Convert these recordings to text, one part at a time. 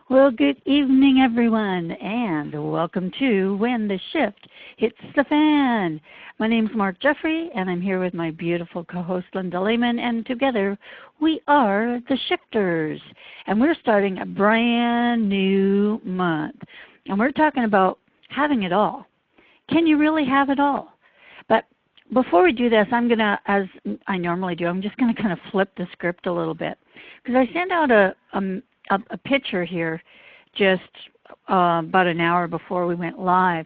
Well, good evening, everyone, and welcome to When the Shift Hits the Fan. My name's Mark Jeffrey, and I'm here with my beautiful co-host Linda Lehman, and together we are the Shifters. And we're starting a brand new month, and we're talking about having it all. Can you really have it all? But before we do this, I'm going to, as I normally do, I'm just going to kind of flip the script a little bit, because I sent out a picture here just about an hour before we went live.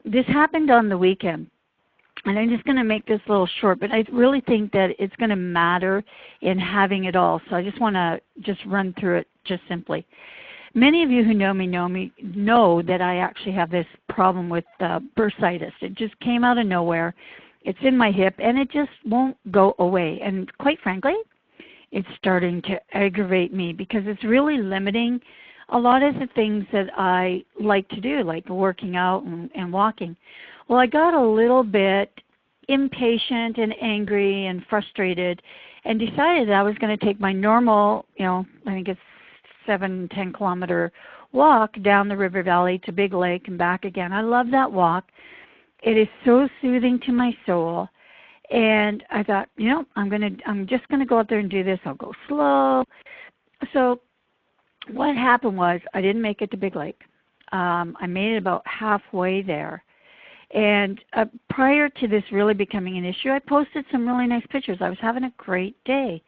This happened on the weekend, and I'm just going to make this a little short, but I really think that it's going to matter in having it all. So I just want to just run through it just simply. Many of you who know me know that I actually have this problem with bursitis. It just came out of nowhere. It's in my hip, and it just won't go away. And quite frankly, it's starting to aggravate me because it's really limiting a lot of the things that I like to do, like working out and walking. Well, I got a little bit impatient and angry and frustrated and decided I was going to take my normal, I think it's 7-10 kilometer walk down the river valley to Big Lake and back again. I love that walk. It is so soothing to my soul. And I thought, I'm just gonna go out there and do this. I'll go slow. So what happened was I didn't make it to Big Lake. I made it about halfway there. And prior to this really becoming an issue, I posted some really nice pictures. I was having a great day.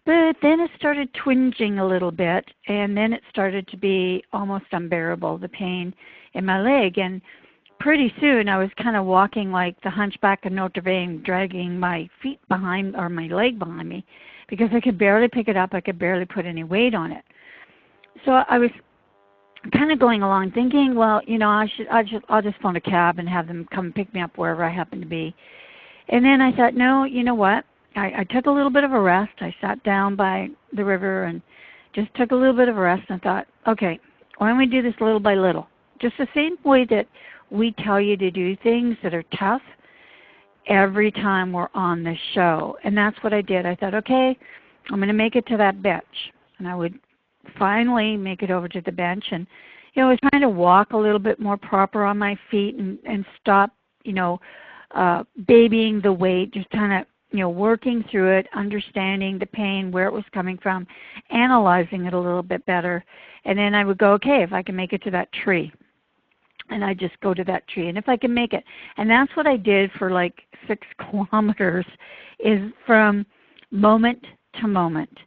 But then it started twinging a little bit, and then it started to be almost unbearable, the pain in my leg. And pretty soon I was kind of walking like the Hunchback of Notre Dame, dragging my feet behind, or my leg behind me, because I could barely pick it up. I could barely put any weight on it. So I was kind of going along thinking, well, I'll just phone a cab and have them come pick me up wherever I happen to be. And then I thought, no, you know what? I took a little bit of a rest. I sat down by the river and just took a little bit of a rest and thought, okay, why don't we do this little by little? Just the same way that we tell you to do things that are tough every time we're on the show. And that's what I did. I thought, okay, I'm going to make it to that bench. And I would finally make it over to the bench. And, I was trying to walk a little bit more proper on my feet and stop, babying the weight, just kind of, working through it, understanding the pain, where it was coming from, analyzing it a little bit better. And then I would go, okay, if I can make it to that tree. And I just go to that tree, and if I can make it. And that's what I did for like 6 kilometers, is from moment to moment.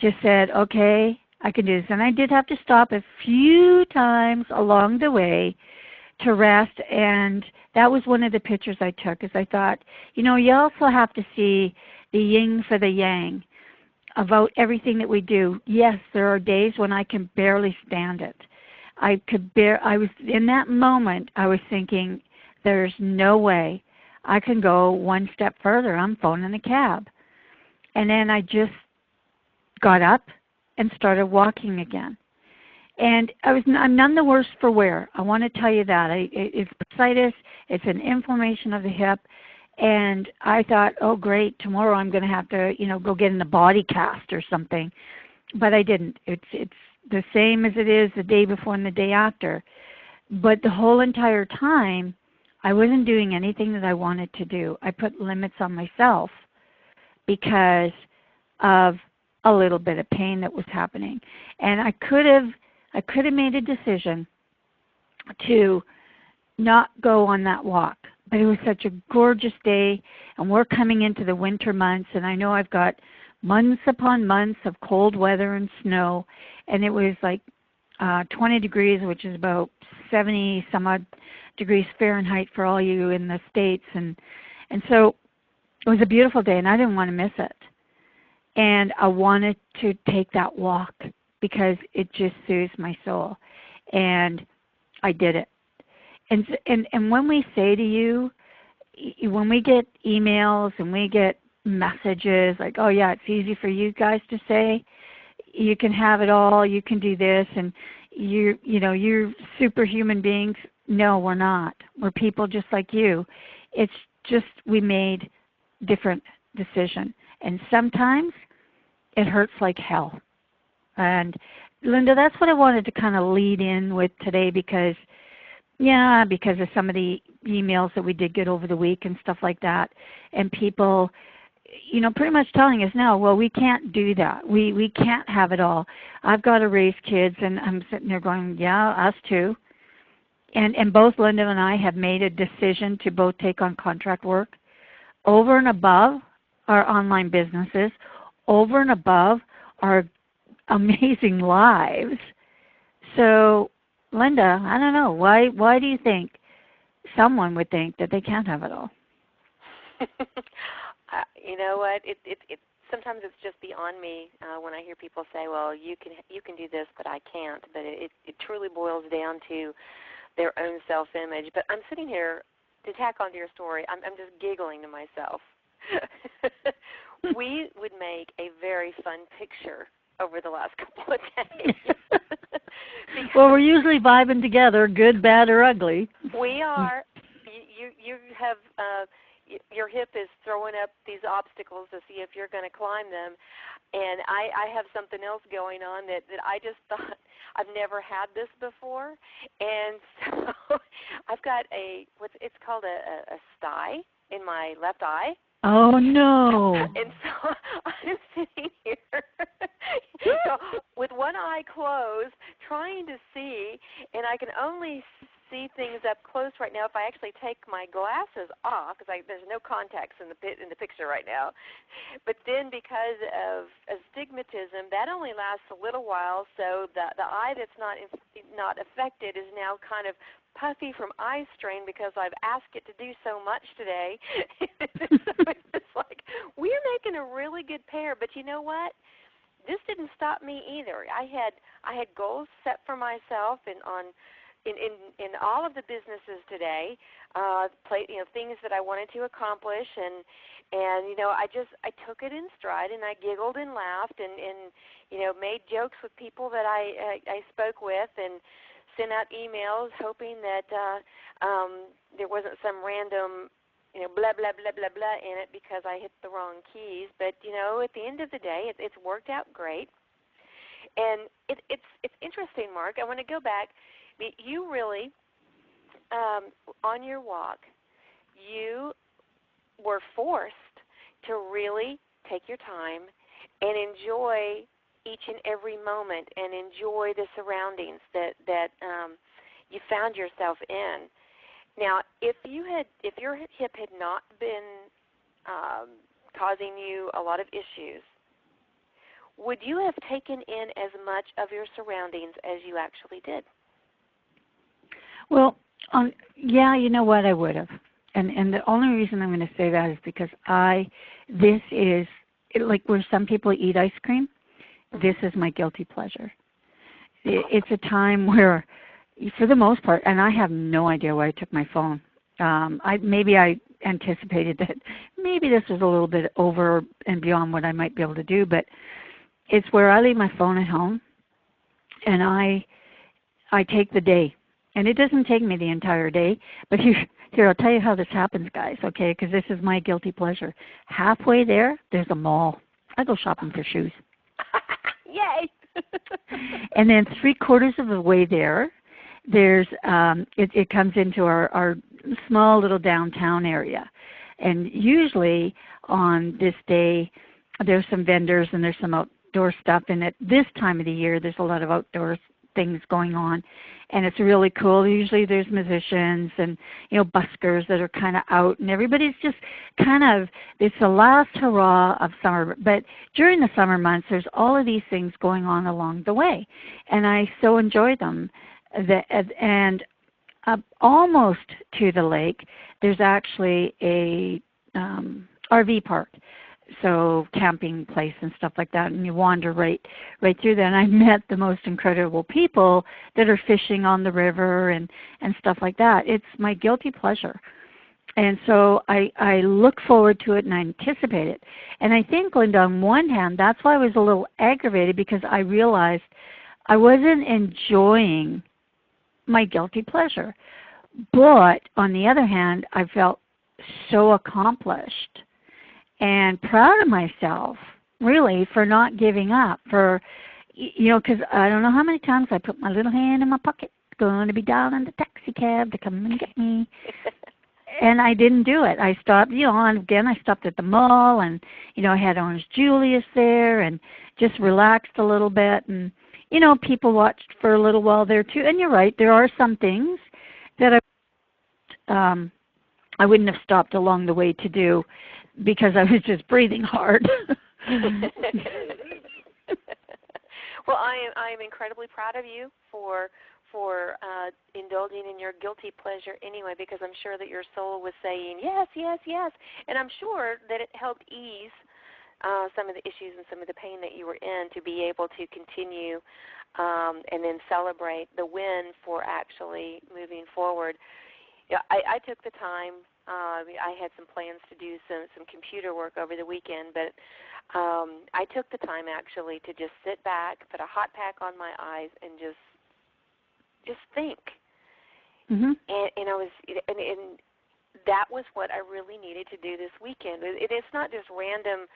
Just said, okay, I can do this. And I did have to stop a few times along the way to rest, and that was one of the pictures I took, because I thought, you also have to see the yin for the yang about everything that we do. Yes, there are days when I can barely stand it. I was in that moment, I was thinking, there's no way I can go one step further. I'm phoning a cab. And then I just got up and started walking again. And I'm none the worse for wear. I want to tell you that. It's bursitis. It's an inflammation of the hip. And I thought, oh, great, tomorrow I'm going to have to, go get in a body cast or something. But I didn't. It's the same as it is the day before and the day after. But the whole entire time, I wasn't doing anything that I wanted to do. I put limits on myself because of a little bit of pain that was happening. And I could have made a decision to not go on that walk. But it was such a gorgeous day, and we're coming into the winter months, and I know I've got months upon months of cold weather and snow, and it was like 20 degrees, which is about 70 some odd degrees Fahrenheit for all you in the States, and so it was a beautiful day, and I didn't want to miss it. And I wanted to take that walk because it just soothes my soul, and I did it. And when we say to you, when we get emails and we get messages like, oh yeah, it's easy for you guys to say, you can have it all, you can do this, and you're superhuman beings. No, we're not. We're people just like you. It's just we made different decisions. And sometimes it hurts like hell. And Linda, that's what I wanted to kind of lead in with today because, yeah, because of some of the emails that we did get over the week and stuff like that, and people, pretty much telling us, no, well, we can't do that. We can't have it all. I've got to raise kids, and I'm sitting there going, yeah, us too. And both Linda and I have made a decision to both take on contract work over and above our online businesses, over and above our amazing lives. So, Linda, I don't know, why do you think someone would think that they can't have it all? You know what? It sometimes it's just beyond me when I hear people say, "Well, you can do this, but I can't." But it truly boils down to their own self-image. But I'm sitting here to tack onto your story. I'm just giggling to myself. We would make a very fun picture over the last couple of days. Well, we're usually vibing together, good, bad, or ugly. We are. You have your hip is throwing up these obstacles to see if you're going to climb them, and I have something else going on that I just thought I've never had this before, and so I've got it's called a sty in my left eye. Oh, no. And so I'm sitting here so with one eye closed, trying to see, and I can only see things up close right now if I actually take my glasses off, because there's no contacts in the picture right now. But then because of astigmatism, that only lasts a little while, so the eye that's not affected is now kind of puffy from eye strain because I've asked it to do so much today. So it's like we're making a really good pair. But you know what? This didn't stop me either. I had goals set for myself in all of the businesses today. Things that I wanted to accomplish, and I took it in stride, and I giggled and laughed, and made jokes with people that I spoke with, and sent out emails hoping that there wasn't some random, blah, blah, blah, blah, blah in it because I hit the wrong keys. But, at the end of the day, it's worked out great. And it's interesting, Mark. I want to go back. You really, on your walk, you were forced to really take your time and enjoy each and every moment and enjoy the surroundings that you found yourself in. Now, if your hip had not been causing you a lot of issues, would you have taken in as much of your surroundings as you actually did? Well, yeah, you know what, I would have. And the only reason I'm going to say that is because this is, like where some people eat ice cream, this is my guilty pleasure. It's a time where, for the most part, and I have no idea why I took my phone. Maybe I anticipated that maybe this was a little bit over and beyond what I might be able to do, but it's where I leave my phone at home, and I take the day. And it doesn't take me the entire day, but here, I'll tell you how this happens, guys, okay, because this is my guilty pleasure. Halfway there's a mall. I go shopping for shoes. Yay! And then 3/4 of the way there's it comes into our small little downtown area. And usually on this day, there's some vendors and there's some outdoor stuff. And at this time of the year, there's a lot of outdoor things going on, and it's really cool. Usually there's musicians and buskers that are kind of out, and everybody's just kind of, it's the last hurrah of summer. But during the summer months, there's all of these things going on along the way, and I so enjoy them. And almost to the lake, there's actually a RV park. So camping place and stuff like that, and you wander right through that. And I met the most incredible people that are fishing on the river and stuff like that. It's my guilty pleasure. And so I look forward to it and I anticipate it. And I think, Linda, on one hand, that's why I was a little aggravated, because I realized I wasn't enjoying my guilty pleasure. But on the other hand, I felt so accomplished and proud of myself, really, for not giving up, for, Because I don't know how many times I put my little hand in my pocket, going to be down in the taxi cab to come and get me. And I didn't do it. I stopped, and again, I stopped at the mall, and, I had Orange Julius there and just relaxed a little bit. And, people watched for a little while there, too. And you're right, there are some things that I wouldn't have stopped along the way to do because I was just breathing hard. Well, I am incredibly proud of you for indulging in your guilty pleasure anyway, because I'm sure that your soul was saying yes, yes, yes, and I'm sure that it helped ease some of the issues and some of the pain that you were in to be able to continue and then celebrate the win for actually moving forward. Yeah, I took the time. I had some plans to do some computer work over the weekend, but I took the time actually to just sit back, put a hot pack on my eyes, and just think. Mm-hmm. And I was, and that was what I really needed to do this weekend. It's not just random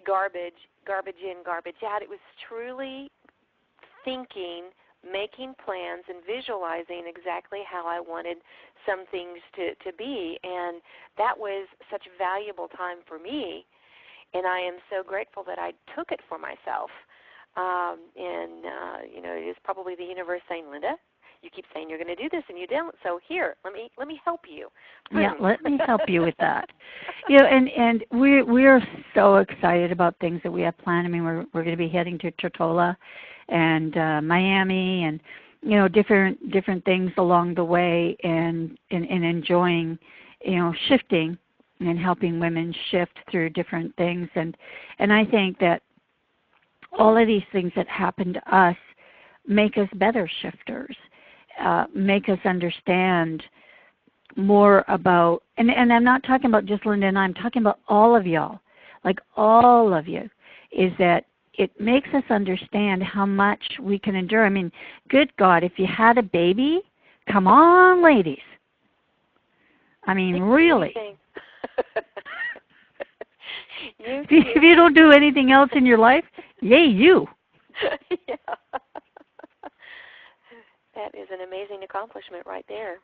garbage in, garbage out. It was truly thinking, making plans, and visualizing exactly how I wanted some things to be. And that was such valuable time for me, and I am so grateful that I took it for myself. It is probably the universe saying, Linda, you keep saying you're going to do this and you don't, so here, let me help you. Yeah, let me help you with that. And we're so excited about things that we have planned. I mean, we're going to be heading to Tortola and Miami, and different things along the way, and enjoying, shifting and helping women shift through different things. And I think that all of these things that happen to us make us better shifters, make us understand more about, and I'm not talking about just Linda and I'm talking about all of y'all, like all of you, is that it makes us understand how much we can endure. I mean, good God, if you had a baby, come on, ladies. I mean, really. If you don't do anything else in your life, yay, you. Yeah. That is an amazing accomplishment right there.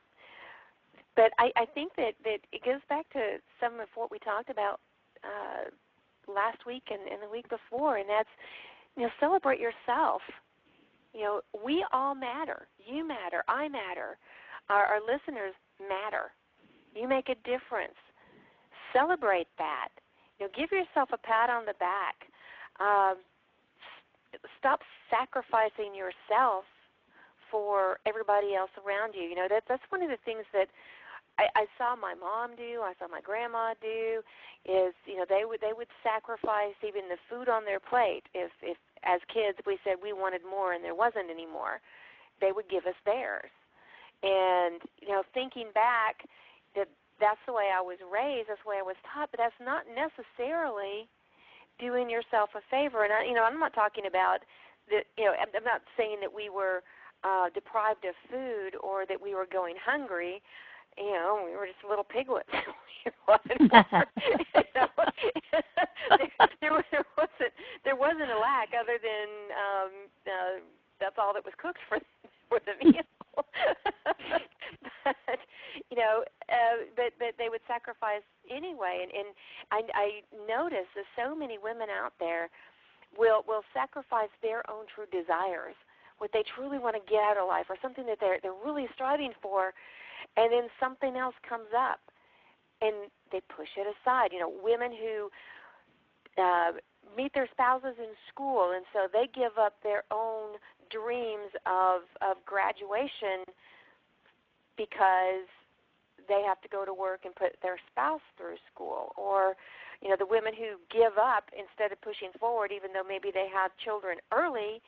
But I think that it goes back to some of what we talked about last week and the week before, and that's, celebrate yourself. We all matter. You matter. I matter. Our listeners matter. You make a difference. Celebrate that. Give yourself a pat on the back. Stop sacrificing yourself for everybody else around you. That's one of the things that I saw my mom do, I saw my grandma do, is, they would sacrifice even the food on their plate. If as kids we said we wanted more and there wasn't any more, they would give us theirs. And, thinking back, that's the way I was raised, that's the way I was taught, but that's not necessarily doing yourself a favor. And I'm not talking about I'm not saying that we were deprived of food or that we were going hungry. We were just little piglets. There wasn't a lack, other than that's all that was cooked for the meal. But they would sacrifice anyway, and I notice that so many women out there will sacrifice their own true desires, what they truly want to get out of life, or something that they're really striving for, and then something else comes up, and they push it aside. Women who meet their spouses in school, and so they give up their own dreams of graduation because they have to go to work and put their spouse through school. Or, the women who give up instead of pushing forward, even though maybe they have children early,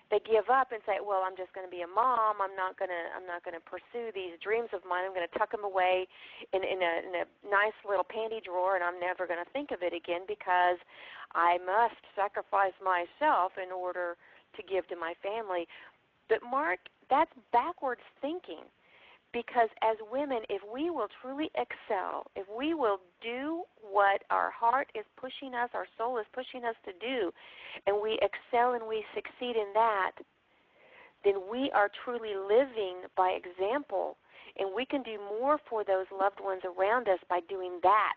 they give up and say, well, I'm just going to be a mom. I'm not going to pursue these dreams of mine. I'm going to tuck them away in a nice little panty drawer, and I'm never going to think of it again because I must sacrifice myself in order to give to my family. But, Mark, that's backwards thinking, because as women, if we will truly excel, if we will do what our heart is pushing us, our soul is pushing us to do, and we excel and we succeed in that, then we are truly living by example, and we can do more for those loved ones around us by doing that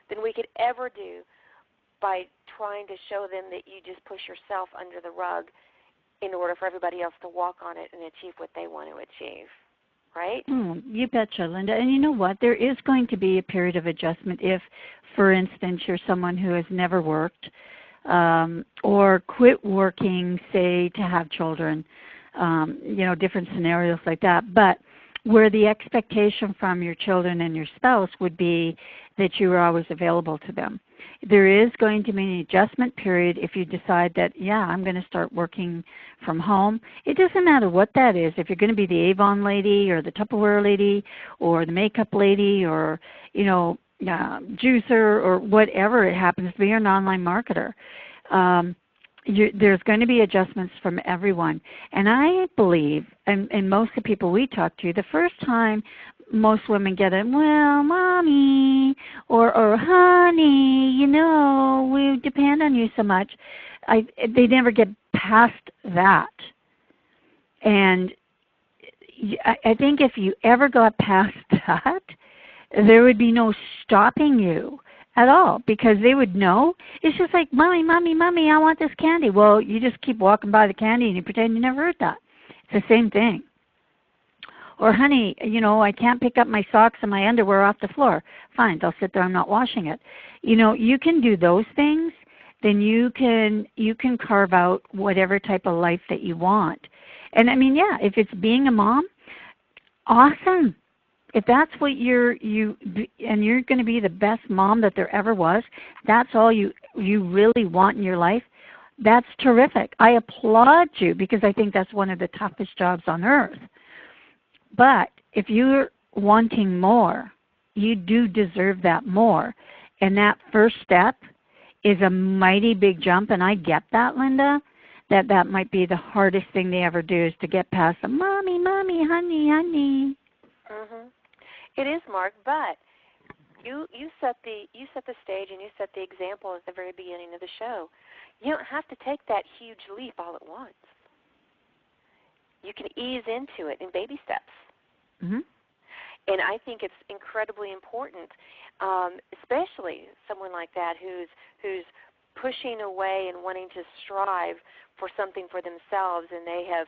than we could ever do by trying to show them that you just push yourself under the rug in order for everybody else to walk on it and achieve what they want to achieve. Right? You betcha, Linda. And you know what? There is going to be a period of adjustment if, for instance, you're someone who has never worked or quit working, say, to have children, different scenarios like that. But where the expectation from your children and your spouse would be that you are always available to them. There is going to be an adjustment period if you decide that, yeah, I'm going to start working from home. It doesn't matter what that is. If you're going to be the Avon lady or the Tupperware lady or the makeup lady or, juicer or whatever it happens to be, or an online marketer. There's going to be adjustments from everyone. And I believe, and most of the people we talk to, the first time most women get it, well, Mommy, or honey, we depend on you so much. They never get past that. And I think if you ever got past that, there would be no stopping you at all, because they would know. It's just like, Mommy, Mommy, Mommy, I want this candy. Well, you just keep walking by the candy and you pretend you never heard that. It's the same thing. Or, honey, I can't pick up my socks and my underwear off the floor. Fine, I'll sit there. I'm not washing it. You can do those things. Then you can carve out whatever type of life that you want. And if it's being a mom, awesome. If that's what and you're going to be the best mom that there ever was, that's all you really want in your life, that's terrific. I applaud you, because I think that's one of the toughest jobs on earth. But if you're wanting more, you do deserve that more. And that first step is a mighty big jump, and I get that, Linda, that might be the hardest thing they ever do, is to get past the Mommy, Mommy, honey, honey. Mm-hmm. It is, Mark, but you set the stage and you set the example at the very beginning of the show. You don't have to take that huge leap all at once. You can ease into it in baby steps. Mm-hmm. And I think it's incredibly important, especially someone like that who's pushing away and wanting to strive for something for themselves, and they have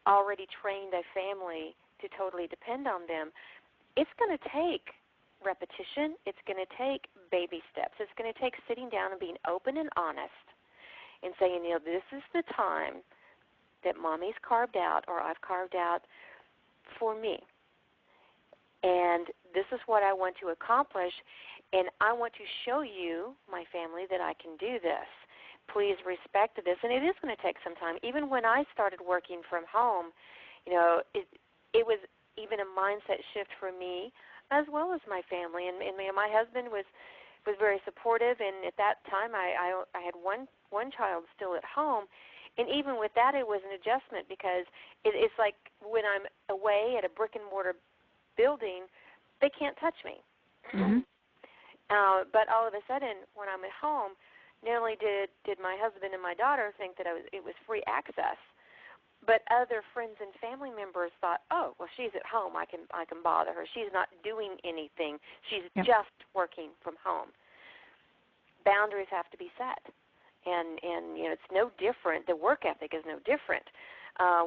already trained a family to totally depend on them. It's going to take repetition. It's going to take baby steps. It's going to take sitting down and being open and honest and saying, this is the time that Mommy's carved out, or I've carved out for me. And this is what I want to accomplish, and I want to show you, my family, that I can do this. Please respect this. And it is going to take some time. Even when I started working from home, it was even a mindset shift for me as well as my family. And my husband was very supportive, and at that time I had one child still at home. And even with that, it was an adjustment, because it's like when I'm away at a brick-and-mortar building, they can't touch me. Mm-hmm. But all of a sudden, when I'm at home, not only did my husband and my daughter think that it was free access, but other friends and family members thought, oh, well, she's at home. I can bother her. She's not doing anything. She's just working from home. Boundaries have to be set. And it's no different. The work ethic is no different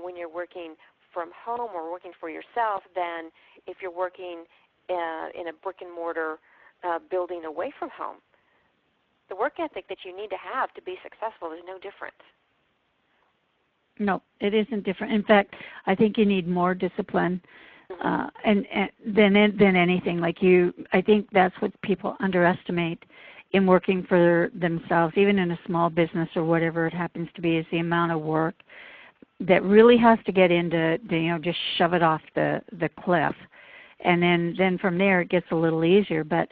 when you're working from home or working for yourself than if you're working in a brick-and-mortar building away from home. The work ethic that you need to have to be successful is no different. No, it isn't different. In fact, I think you need more discipline and than anything. I think that's what people underestimate in working for themselves, even in a small business or whatever it happens to be, is the amount of work that really has to get into, just shove it off the cliff. And then from there it gets a little easier. But,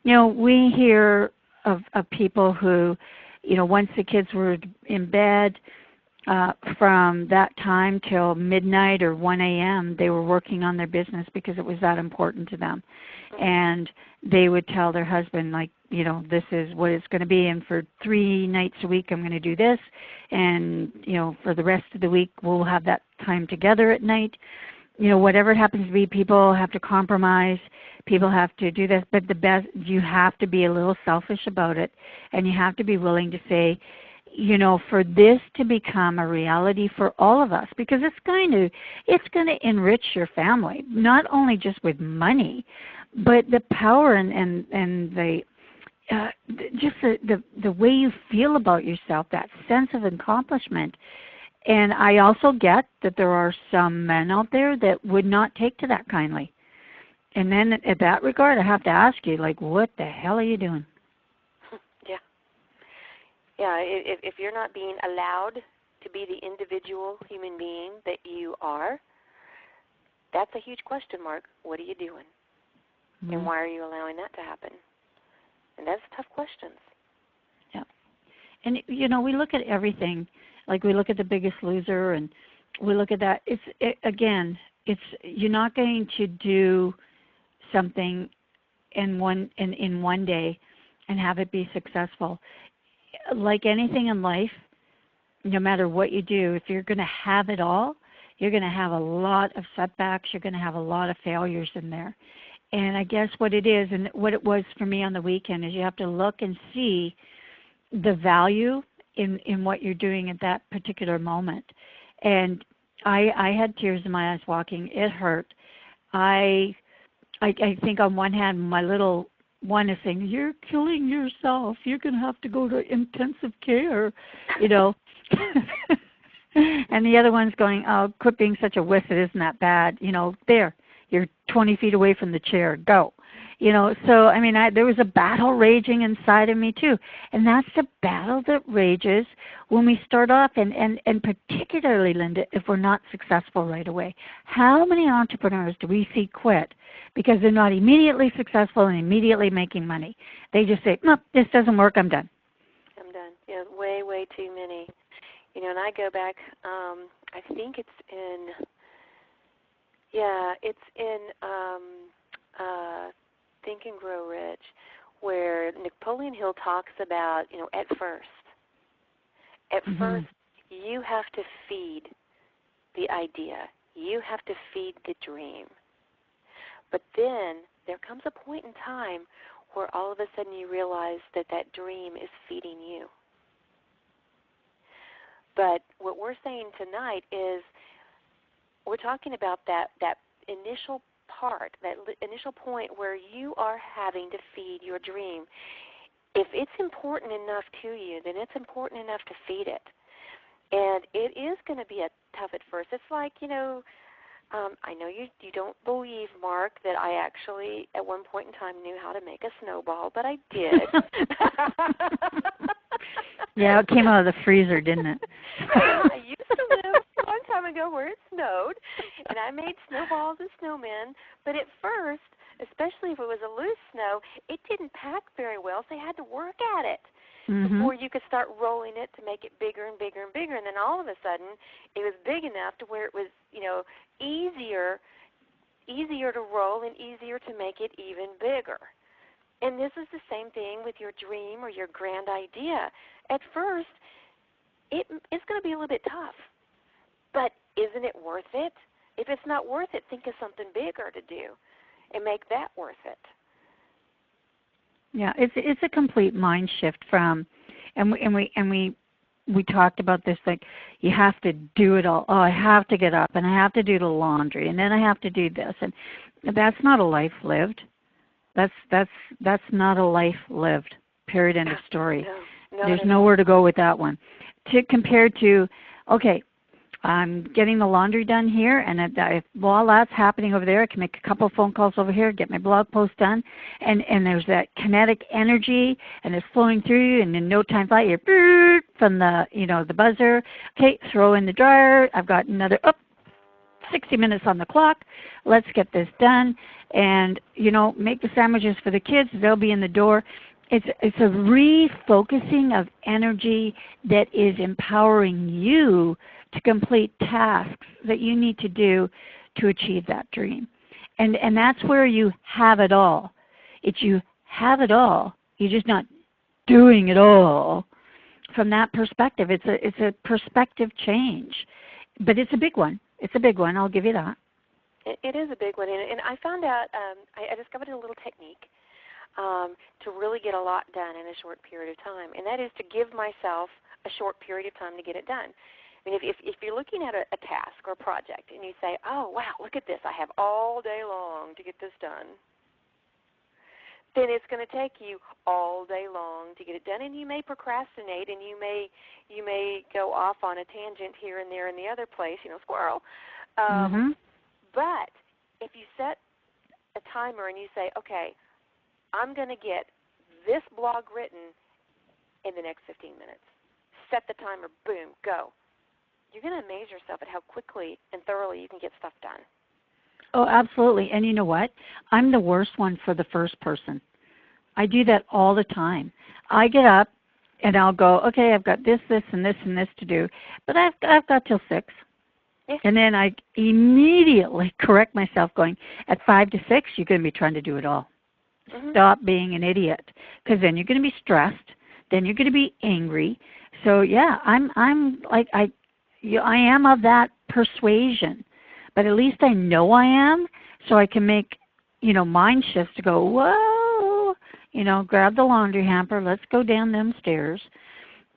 we hear of people who, once the kids were in bed, from that time till midnight or 1 a.m., they were working on their business because it was that important to them. And they would tell their husband, like, you know, this is what it's going to be, and for 3 nights a week I'm going to do this, and, you know, for the rest of the week we'll have that time together at night. You know, whatever it happens to be, people have to compromise, people have to do this, but the best, you have to be a little selfish about it, and you have to be willing to say, you know, for this to become a reality for all of us, because it's going to enrich your family, not only just with money, but the power and the just the way you feel about yourself, that sense of accomplishment. And I also get that there are some men out there that would not take to that kindly. And then at that regard, I have to ask you, like, what the hell are you doing? Yeah, if you're not being allowed to be the individual human being that you are, that's a huge question mark. What are you doing? Mm-hmm. And why are you allowing that to happen? And that's tough questions. Yeah. And, you know, we look at everything, like we look at The Biggest Loser, and we look at that. You're not going to do something in one day and have it be successful. Like anything in life, no matter what you do, if you're going to have it all, you're going to have a lot of setbacks. You're going to have a lot of failures in there. And I guess what it is, and what it was for me on the weekend, is you have to look and see the value in what you're doing at that particular moment. And I had tears in my eyes walking. It hurt. I think on one hand, my little one is saying, "You're killing yourself. You're going to have to go to intensive care," you know. And the other one's going, "Oh, quit being such a wuss. It isn't that bad. You know, there, you're 20 feet away from the chair. Go." You know, so, I mean, there was a battle raging inside of me, too. And that's the battle that rages when we start off, and particularly, Linda, if we're not successful right away. How many entrepreneurs do we see quit because they're not immediately successful and immediately making money? They just say, "No, this doesn't work, I'm done." I'm done. Yeah, way too many. You know, and I go back, I think it's in Think and Grow Rich, where Napoleon Hill talks about, you know, at first you have to feed the idea. You have to feed the dream. But then there comes a point in time where all of a sudden you realize that that dream is feeding you. But what we're saying tonight is we're talking about that initial part, that initial point where you are having to feed your dream. If it's important enough to you, then it's important enough to feed it. And it is going to be tough at first. It's like, you know, I know you don't believe, Mark, that I actually at one point in time knew how to make a snowball, but I did. Yeah, it came out of the freezer, didn't it? I used to live a long time ago where it snowed, and I made snowballs and snowmen, but at first, especially if it was a loose snow, it didn't pack very well, so you had to work at it before you could start rolling it to make it bigger and bigger and bigger, and then all of a sudden, it was big enough to where it was, you know, easier to roll and easier to make it even bigger. And this is the same thing with your dream or your grand idea. At first, it's going to be a little bit tough, but isn't it worth it? If it's not worth it, think of something bigger to do and make that worth it. Yeah, it's a complete mind shift from, and we talked about this, like, you have to do it all. Oh, I have to get up and I have to do the laundry and then I have to do this, and that's not a life lived. That's not a life lived. Period. End of story. No, there's nowhere to go with that one. Compared to, okay, I'm getting the laundry done here, and while that's happening over there, I can make a couple of phone calls over here, get my blog post done, and there's that kinetic energy, and it's flowing through you, and in no time flat, you're from the buzzer. Okay, throw in the dryer. I've got another 60 minutes on the clock. Let's get this done, and make the sandwiches for the kids. They'll be in the door. It's a refocusing of energy that is empowering you to complete tasks that you need to do to achieve that dream. And that's where you have it all. It's you have it all. You're just not doing it all. From that perspective, it's a perspective change. But it's a big one. It's a big one, I'll give you that. It is a big one. And I found out, I discovered a little technique to really get a lot done in a short period of time, and that is to give myself a short period of time to get it done. I mean, if you're looking at a task or a project and you say, oh, wow, look at this, I have all day long to get this done, then it's going to take you all day long to get it done, and you may procrastinate, and you may go off on a tangent here and there and the other place, squirrel. But if you set a timer and you say, okay, I'm going to get this blog written in the next 15 minutes. Set the timer, boom, go. You're going to amaze yourself at how quickly and thoroughly you can get stuff done. Oh, absolutely. And you know what? I'm the worst one for the first person. I do that all the time. I get up and I'll go, okay, I've got this, this, and this, and this to do, but I've got till 6. Yeah. And then I immediately correct myself going, at 5 to 6, you're going to be trying to do it all. Stop being an idiot, because then you're going to be stressed. Then you're going to be angry. So yeah, I'm like I am of that persuasion, but at least I know I am, so I can make mind shifts to go, whoa, grab the laundry hamper, let's go down them stairs,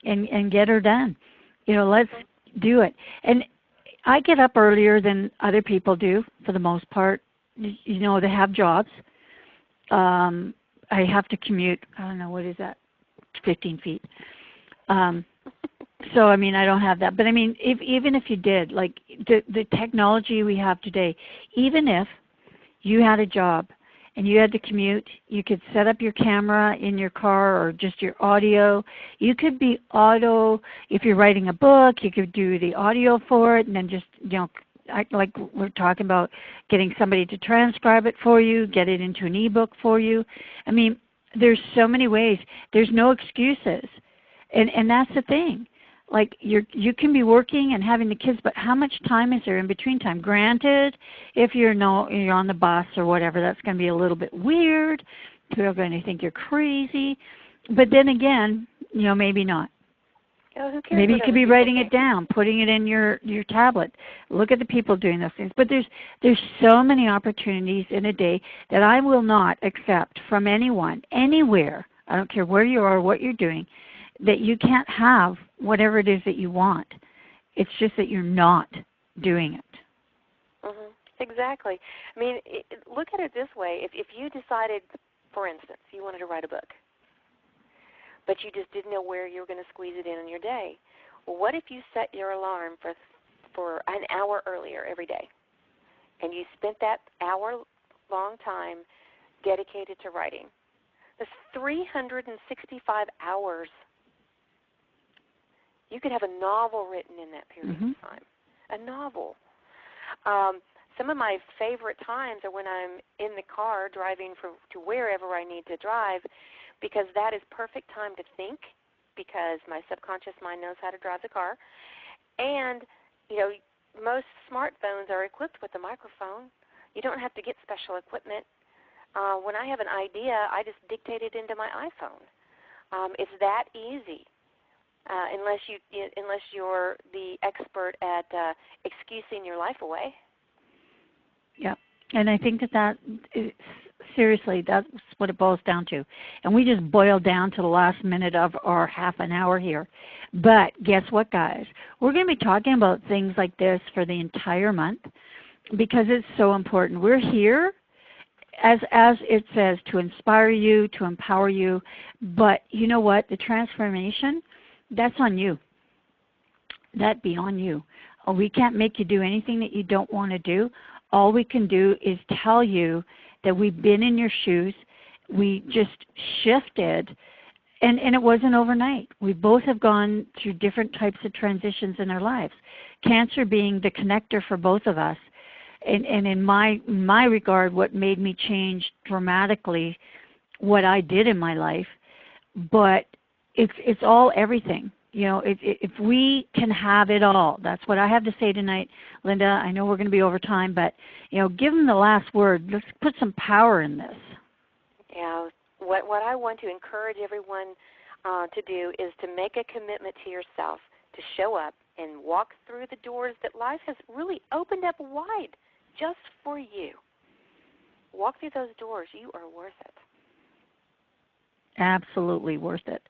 and get her done. Let's do it. And I get up earlier than other people do for the most part. They have jobs. I have to commute, I don't know, what is that, 15 feet. So, I mean, I don't have that. But, I mean, even if you did, like the technology we have today, even if you had a job and you had to commute, you could set up your camera in your car or just your audio. You could be if you're writing a book, you could do the audio for it and then just, like we're talking about getting somebody to transcribe it for you, get it into an ebook for you. I mean, there's so many ways. There's no excuses. And that's the thing. Like you can be working and having the kids, but how much time is there in between time? Granted, if you're on the bus or whatever, that's going to be a little bit weird. People are going to think you're crazy. But then again, maybe not. Who cares? Maybe you could be writing it down, putting it in your tablet. Look at the people doing those things. But there's so many opportunities in a day that I will not accept from anyone, anywhere. I don't care where you are, what you're doing, that you can't have whatever it is that you want. It's just that you're not doing it. Exactly. I mean, look at it this way. If you decided, for instance, you wanted to write a book, but you just didn't know where you were going to squeeze it in your day. Well, what if you set your alarm for an hour earlier every day, and you spent that hour-long time dedicated to writing? That's 365 hours. You could have a novel written in that period of time. A novel. Some of my favorite times are when I'm in the car driving to wherever I need to drive, because that is perfect time to think, because my subconscious mind knows how to drive the car. And, most smartphones are equipped with a microphone. You don't have to get special equipment. When I have an idea, I just dictate it into my iPhone. It's that easy, unless you're the expert at excusing your life away. Yeah, and I think that seriously, that's what it boils down to. And we just boiled down to the last minute of our half an hour here. But guess what, guys? We're going to be talking about things like this for the entire month because it's so important. We're here, as it says, to inspire you, to empower you. But you know what? The transformation, that's on you. That be on you. We can't make you do anything that you don't want to do. All we can do is tell you that we've been in your shoes. We just shifted, and it wasn't overnight. We both have gone through different types of transitions in our lives. Cancer being the connector for both of us. And in my regard, what made me change dramatically what I did in my life but it's all everything. You know, if we can have it all, that's what I have to say tonight, Linda. I know we're going to be over time, but you know, give them the last word. Let's put some power in this. Yeah. What I want to encourage everyone to do is to make a commitment to yourself to show up and walk through the doors that life has really opened up wide just for you. Walk through those doors. You are worth it. Absolutely worth it.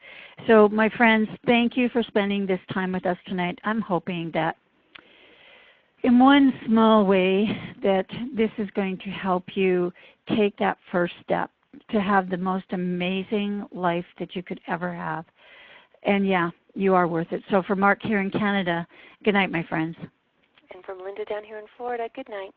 So, my friends, thank you for spending this time with us tonight. I'm hoping that in one small way that this is going to help you take that first step to have the most amazing life that you could ever have. And yeah, you are worth it. So for Mark here in Canada, good night, my friends. And from Linda down here in Florida, good night.